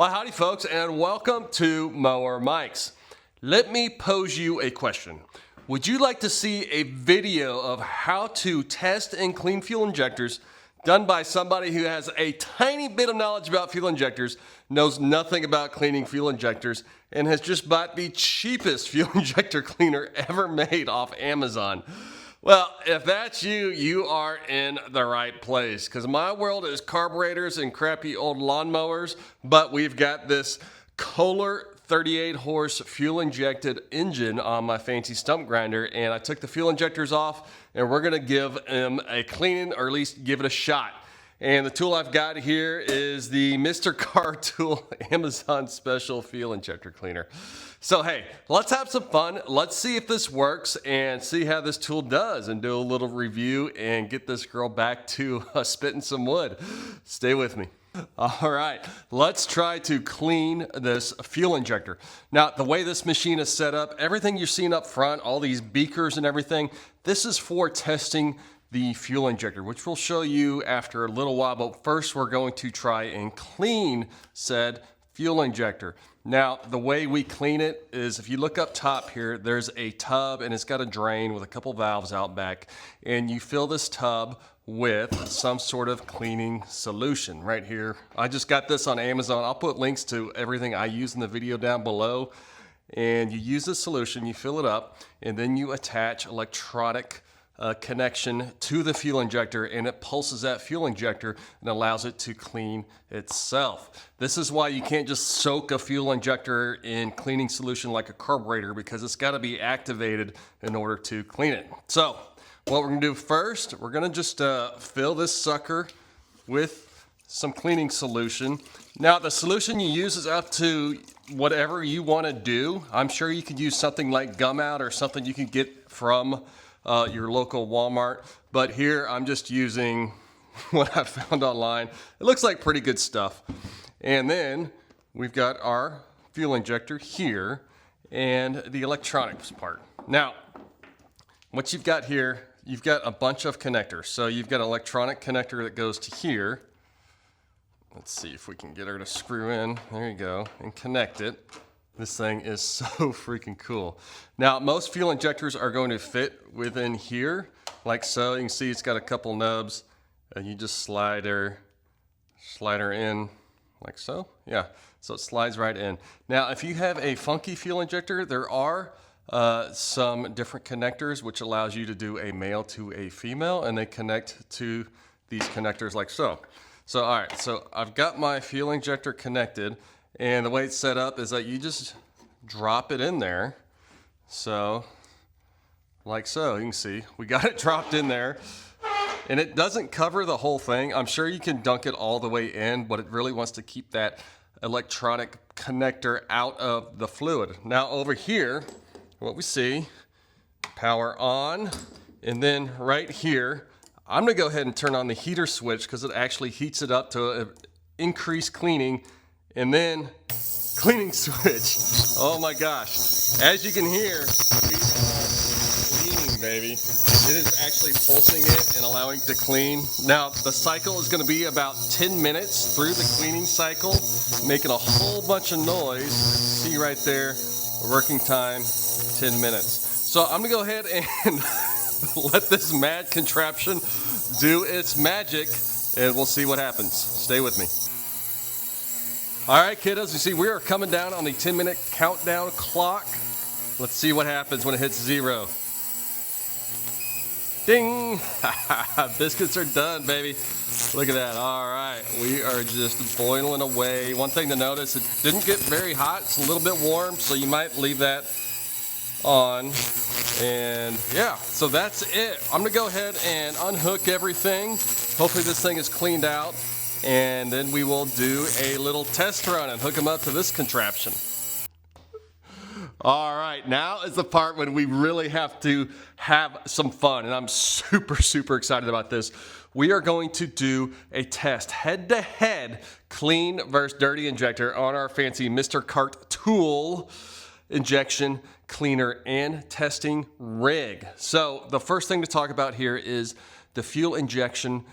Well, howdy folks, and welcome to Mower Mike's. Let me pose you a question. Would you like to see a video of how to test and clean fuel injectors done by somebody who has a tiny bit of knowledge about fuel injectors, knows nothing about cleaning fuel injectors, and has just bought the cheapest fuel injector cleaner ever made off Amazon? Well, if that's you, you are in the right place, because my world is carburetors and crappy old lawnmowers, but we've got this Kohler 38 horse fuel injected engine on my fancy stump grinder, and I took the fuel injectors off and we're going to give them a cleaning, or at least give it a shot. And the tool I've got here is the Mr. Cartool Amazon Special Fuel Injector Cleaner. So hey, let's have some fun. Let's see if this works and see how this tool does, and do a little review and get this girl back to spitting some wood. Stay with me. All right, let's try to clean this fuel injector. Now, the way this machine is set up, everything you're seeing up front, all these beakers and everything, this is for testing the fuel injector, which we'll show you after a little while. But first, we're going to try and clean said fuel injector. Now, the way we clean it is, if you look up top here, there's a tub and it's got a drain with a couple valves out back, and you fill this tub with some sort of cleaning solution right here. I just got this on Amazon. I'll put links to everything I use in the video down below. And you use this solution, you fill it up, and then you attach electronic connection to the fuel injector, and it pulses that fuel injector and allows it to clean itself. This is why you can't just soak a fuel injector in cleaning solution like a carburetor, because it's got to be activated in order to clean it. So what we're going to do first, we're going to just fill this sucker with some cleaning solution. Now, the solution you use is up to whatever you want to do. I'm sure you could use something like Gum Out or something you can get from your local Walmart, but here I'm just using what I found online. It looks like pretty good stuff. And then we've got our fuel injector here and the electronics part. Now, what you've got here, you've got a bunch of connectors. So you've got an electronic connector that goes to here. Let's see if we can get her to screw in. There you go, and connect it. This thing is so freaking cool. Now, most fuel injectors are going to fit within here, like so. You can see it's got a couple nubs, and you just slide her in, like so. Yeah, so it slides right in. Now, if you have a funky fuel injector, there are some different connectors, which allows you to do a male to a female, and they connect to these connectors like so. So, all right, so I've got my fuel injector connected. And the way it's set up is that you just drop it in there. So, like so, you can see we got it dropped in there. And it doesn't cover the whole thing. I'm sure you can dunk it all the way in, but it really wants to keep that electronic connector out of the fluid. Now over here, what we see, power on, and then right here, I'm gonna go ahead and turn on the heater switch, because it actually heats it up to increase cleaning. And then cleaning switch. Oh my gosh. As you can hear, we are cleaning, baby. It is actually pulsing it and allowing it to clean. Now, the cycle is going to be about 10 minutes through the cleaning cycle, making a whole bunch of noise. See right there, working time, 10 minutes. So I'm going to go ahead and let this mad contraption do its magic, and we'll see what happens. Stay with me. All right, kiddos, you see we are coming down on the 10-minute countdown clock. Let's see what happens when it hits 0. Ding! Biscuits are done, baby. Look at that. All right, we are just boiling away. One thing to notice, it didn't get very hot. It's a little bit warm, so you might leave that on. And yeah, so that's it. I'm gonna go ahead and unhook everything. Hopefully this thing is cleaned out. And then we will do a little test run and hook them up to this contraption. All right, now is the part when we really have to have some fun, and I'm super excited about this. We are going to do a test, head-to-head, clean versus dirty injector on our fancy Mr. Cartool injection cleaner and testing rig. So the first thing to talk about here is the fuel injection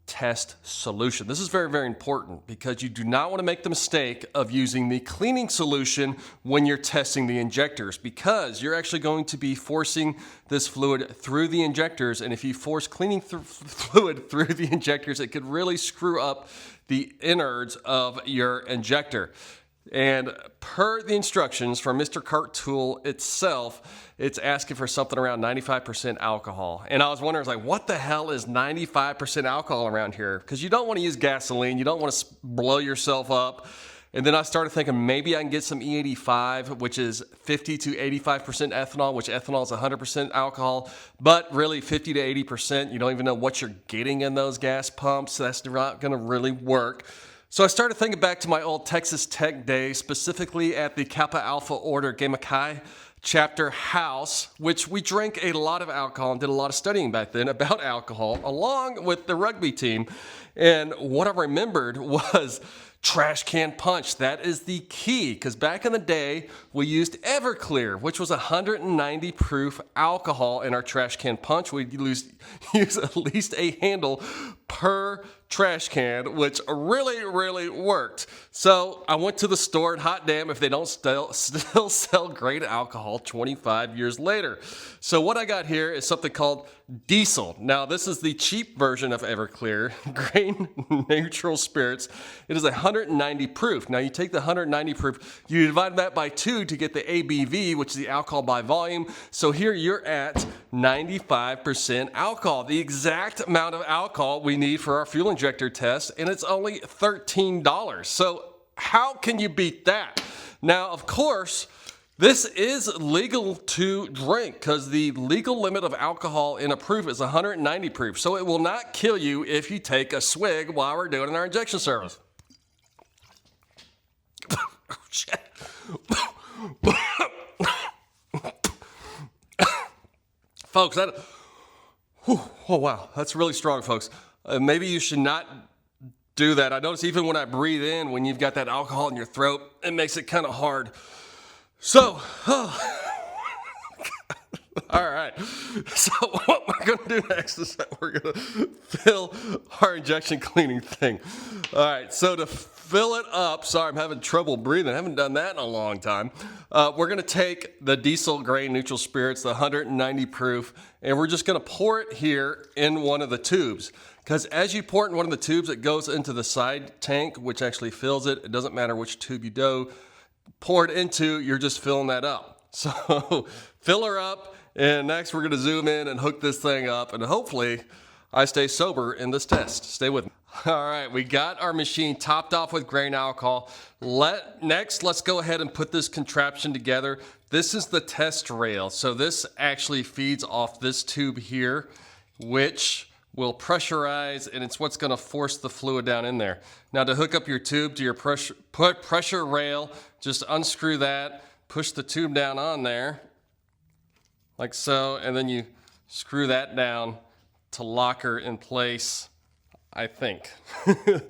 test solution. This is very, very important because you do not want to make the mistake of using the cleaning solution when you're testing the injectors, because you're actually going to be forcing this fluid through the injectors, and if you force cleaning fluid through the injectors, it could really screw up the innards of your injector. And per the instructions from Mr. Cartool itself, it's asking for something around 95% alcohol. And I was wondering, like, what the hell is 95% alcohol around here? Because you don't want to use gasoline. You don't want to blow yourself up. And then I started thinking maybe I can get some E85, which is 50 to 85% ethanol, which ethanol is 100% alcohol, but really 50 to 80%. You don't even know what you're getting in those gas pumps. So that's not going to really work. So I started thinking back to my old Texas Tech days, specifically at the Kappa Alpha Order Gamma Chi chapter house, which we drank a lot of alcohol and did a lot of studying back then about alcohol, along with the rugby team. And what I remembered was trash can punch. That is the key, because back in the day, we used Everclear, which was 190 proof alcohol in our trash can punch. We'd use at least a handle per trash can, which really, really worked. So I went to the store, and hot damn if they don't still sell great alcohol 25 years later. So what I got here is something called Diesel. Now this is the cheap version of Everclear, grain neutral spirits. It is 190 proof. Now you take the 190 proof, you divide that by 2 to get the ABV, which is the alcohol by volume. So here you're at 95% alcohol, the exact amount of alcohol we need for our fuel injector test, and it's only $13. So how can you beat that? Now, of course, this is legal to drink because the legal limit of alcohol in a proof is 190 proof. So it will not kill you if you take a swig while we're doing our injection service. Oh, shit. Folks, oh wow, that's really strong, folks. Maybe you should not do that. I notice even when I breathe in, when you've got that alcohol in your throat, it makes it kind of hard. So, all right. So what we're going to do next is that we're going to fill our injection cleaning thing. All right. So to fill it up, sorry, I'm having trouble breathing. I haven't done that in a long time. We're going to take the Diesel grain neutral spirits, the 190 proof, and we're just going to pour it here in one of the tubes. Because as you pour it in one of the tubes, it goes into the side tank, which actually fills it. It doesn't matter which tube you do. Pour it into, you're just filling that up. So fill her up, and next we're going to zoom in and hook this thing up, and hopefully I stay sober in this test. Stay with me. All right, we got our machine topped off with grain alcohol. Next, let's go ahead and put this contraption together. This is the test rail. So this actually feeds off this tube here, which will pressurize, and it's what's going to force the fluid down in there. Now to hook up your tube to your pressure rail, just unscrew that, push the tube down on there, like so, and then you screw that down to lock her in place, I think. We're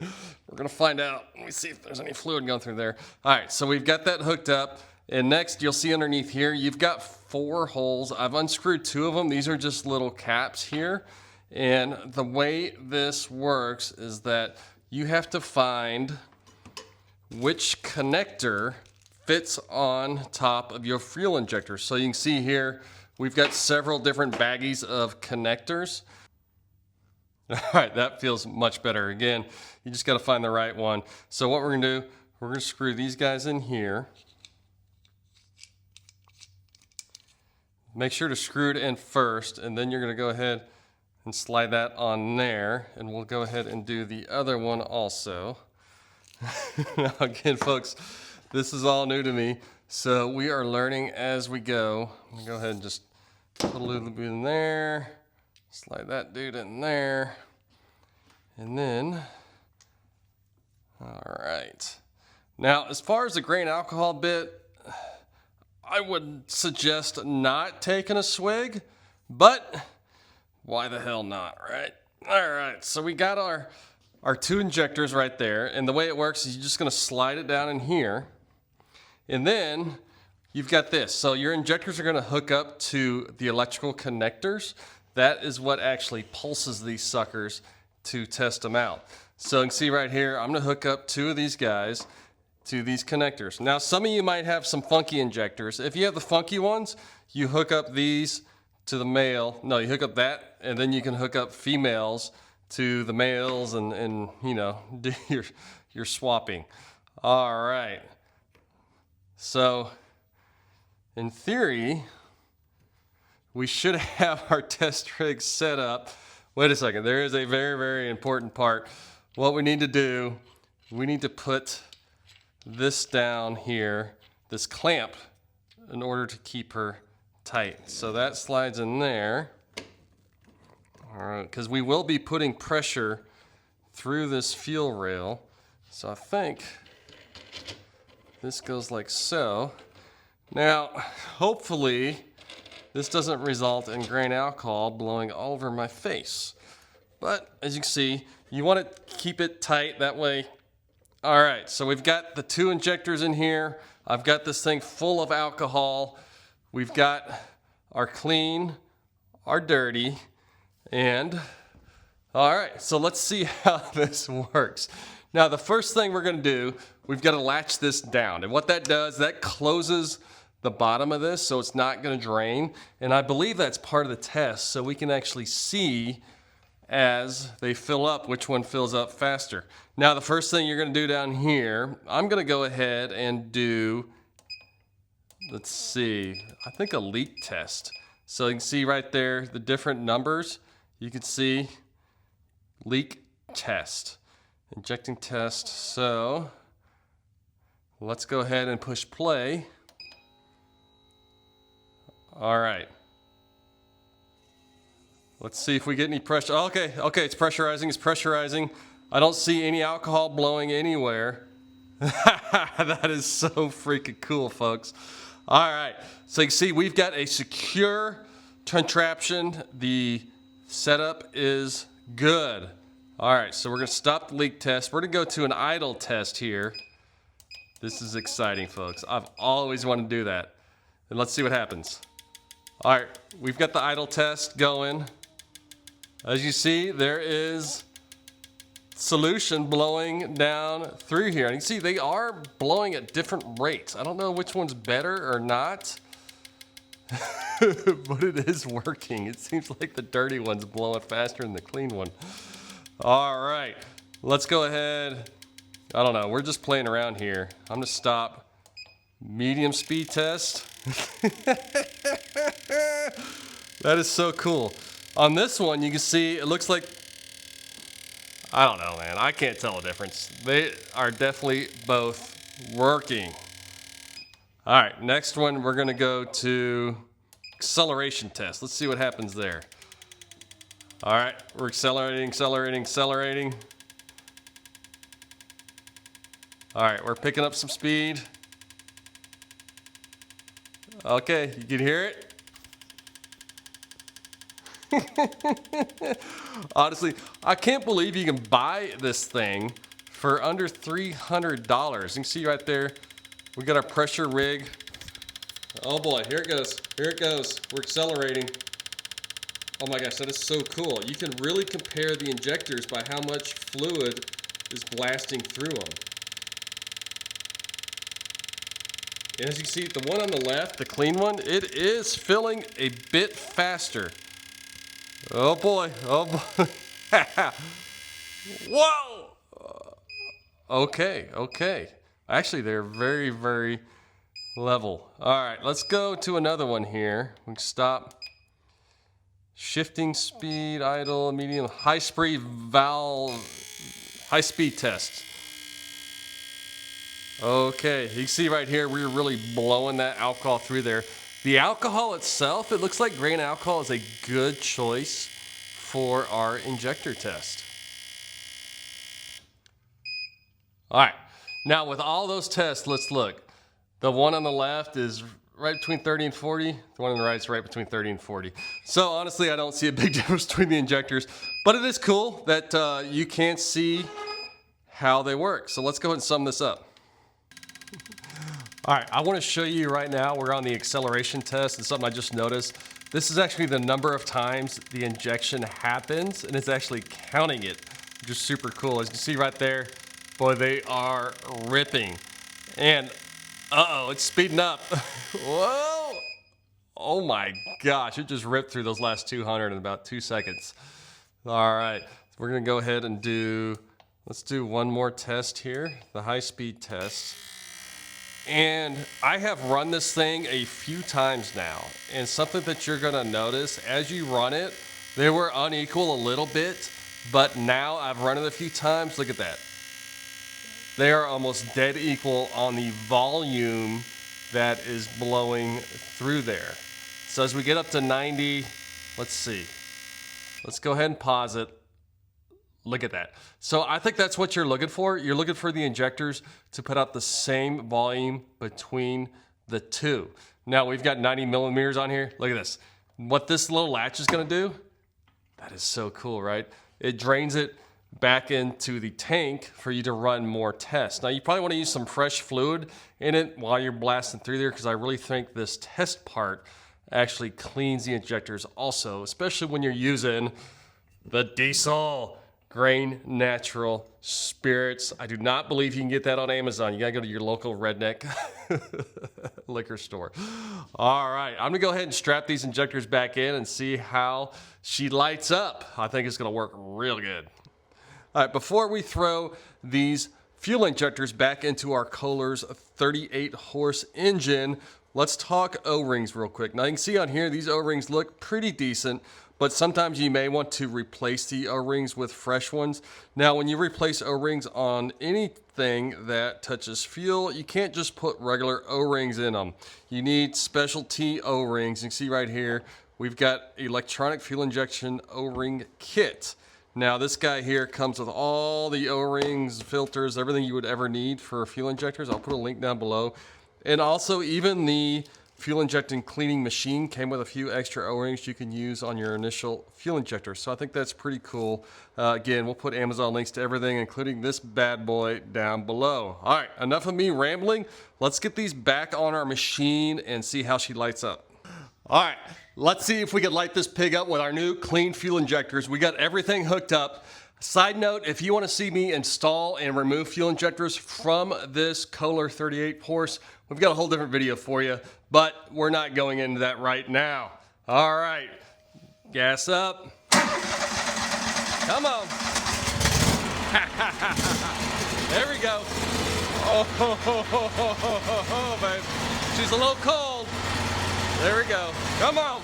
going to find out. Let me see if there's any fluid going through there. All right, so we've got that hooked up, and next you'll see underneath here, you've got 4 holes. I've unscrewed 2 of them. These are just little caps here. And the way this works is that you have to find which connector fits on top of your fuel injector. So you can see here, we've got several different baggies of connectors. All right, that feels much better. Again, you just got to find the right one. So what we're going to do, we're going to screw these guys in here. Make sure to screw it in first, and then you're going to go ahead and slide that on there, and we'll go ahead and do the other one also. Now again, folks, this is all new to me, so we are learning as we go. We'll go ahead and just put a little bit in there, slide that dude in there, and then, all right. Now, as far as the grain alcohol bit, I would suggest not taking a swig, but why the hell not, right? All right, so we got our 2 injectors right there, and the way it works is you're just going to slide it down in here, and then you've got this. So your injectors are going to hook up to the electrical connectors. That is what actually pulses these suckers to test them out. So you can see right here, I'm gonna hook up 2 of these guys to these connectors. Now, some of you might have some funky injectors. If you have the funky ones, you hook up these to the male. No, you hook up that, and then you can hook up females to the males and you know, do your swapping. All right. So, in theory, we should have our test rig set up. Wait a second, there is a very, very important part. What we need to do, we need to put this down here, this clamp, in order to keep her tight. So that slides in there. All right, because we will be putting pressure through this fuel rail. So I think this goes like so. Now, hopefully, this doesn't result in grain alcohol blowing all over my face. But as you can see, you want to keep it tight that way. All right, so we've got the 2 injectors in here. I've got this thing full of alcohol. We've got our clean, our dirty, and all right, so let's see how this works. Now, the first thing we're gonna do, we've got to latch this down. And what that does, that closes the bottom of this so it's not gonna drain. And I believe that's part of the test, so we can actually see as they fill up which one fills up faster. Now, the first thing you're gonna do down here, I'm gonna go ahead and do, let's see, I think a leak test. So you can see right there, the different numbers. You can see leak test, injecting test. So let's go ahead and push play. All right. Let's see if we get any pressure. Okay, it's pressurizing. I don't see any alcohol blowing anywhere. That is so freaking cool, folks. All right, so you can see we've got a secure contraption. The setup is good. All right, so we're gonna stop the leak test. We're gonna go to an idle test here. This is exciting, folks. I've always wanted to do that. And let's see what happens. All right, we've got the idle test going. As you see, there is solution blowing down through here. And you can see they are blowing at different rates. I don't know which one's better or not, but it is working. It seems like the dirty one's blowing faster than the clean one. All right, let's go ahead. I don't know, we're just playing around here. I'm gonna stop. Medium speed test. That is so cool. On this one, you can see it looks like, I don't know, man. I can't tell the difference. They are definitely both working. All right, next one, we're gonna go to acceleration test. Let's see what happens there. All right, we're accelerating. All right, we're picking up some speed. Okay, you can hear it? Honestly, I can't believe you can buy this thing for under $300. You can see right there, we got our pressure rig. Oh boy, here it goes. We're accelerating. Oh my gosh, that is so cool. You can really compare the injectors by how much fluid is blasting through them. And as you see, the one on the left, the clean one, it is filling a bit faster. Oh boy, Whoa! Okay. Actually, they're very, very level. All right, let's go to another one here. We can stop. Shifting speed, idle, medium, high speed test. Okay, you can see right here, we're really blowing that alcohol through there. The alcohol itself, it looks like grain alcohol is a good choice for our injector test. All right, now with all those tests, let's look. The one on the left is right between 30 and 40. The one on the right is right between 30 and 40. So honestly, I don't see a big difference between the injectors, but it is cool that you can see how they work. So let's go ahead and sum this up. All right, I want to show you right now, we're on the acceleration test, and something I just noticed. This is actually the number of times the injection happens, and it's actually counting it. just super cool. As you can see right there, boy, they are ripping. And uh-oh, it's speeding up. Whoa! Oh my gosh, it just ripped through those last 200 in about 2 seconds. All right, we're gonna go ahead and let's do one more test here, the high-speed test. And I have run this thing a few times now, and something that you're gonna notice as you run it, they were unequal a little bit, but now I've run it a few times. Look at that. They are almost dead equal on the volume that is blowing through there. So as we get up to 90, let's see. Let's go ahead and pause it. Look at that. So I think that's what you're looking for. You're looking for the injectors to put out the same volume between the two. Now we've got 90 millimeters on here. Look at this. What this little latch is gonna do, that is so cool, right? It drains it back into the tank for you to run more tests. Now you probably wanna use some fresh fluid in it while you're blasting through there, because I really think this test part actually cleans the injectors also, especially when you're using the diesel grain natural spirits. I do not believe you can get that on Amazon. You gotta go to your local redneck liquor store. All right, I'm gonna go ahead and strap these injectors back in and see how she lights up. I think it's gonna work real good. All right, before we throw these fuel injectors back into our Kohler's 38 horse engine, let's talk O-rings real quick. Now you can see on here, these O-rings look pretty decent, but sometimes you may want to replace the O-rings with fresh ones. Now, when you replace O-rings on anything that touches fuel, you can't just put regular O-rings in them. You need specialty O-rings. You can see right here, we've got electronic fuel injection O-ring kit. Now, this guy here comes with all the O-rings, filters, everything you would ever need for fuel injectors. I'll put a link down below. And also, even the fuel injecting cleaning machine came with a few extra O-rings you can use on your initial fuel injector. So I think that's pretty cool. Again, we'll put Amazon links to everything, including this bad boy down below. All right, enough of me rambling. Let's get these back on our machine and see how she lights up. All right, let's see if we can light this pig up with our new clean fuel injectors. We got everything hooked up. Side note, if you want to see me install and remove fuel injectors from this Kohler 38 horse, we've got a whole different video for you, but we're not going into that right now. All right, gas up. Come on. There we go. Oh, babe. She's a little cold. There we go. Come on.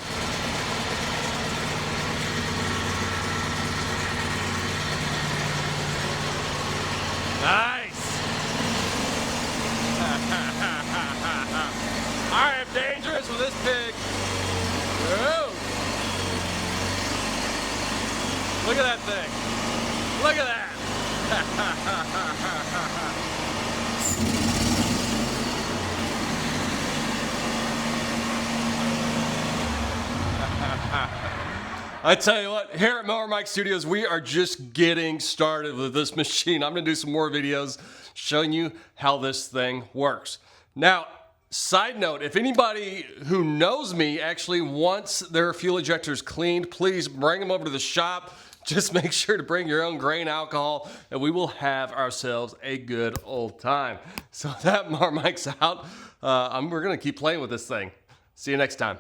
Nice. I am dangerous with this pig. Whoa. Look at that thing. Look at that. I tell you what, here at Mower Mike Studios, we are just getting started with this machine. I'm gonna do some more videos showing you how this thing works. Now, side note, if anybody who knows me actually wants their fuel injectors cleaned, please bring them over to the shop. Just make sure to bring your own grain alcohol and we will have ourselves a good old time. So that Mower Mike's out. We're gonna keep playing with this thing. See you next time.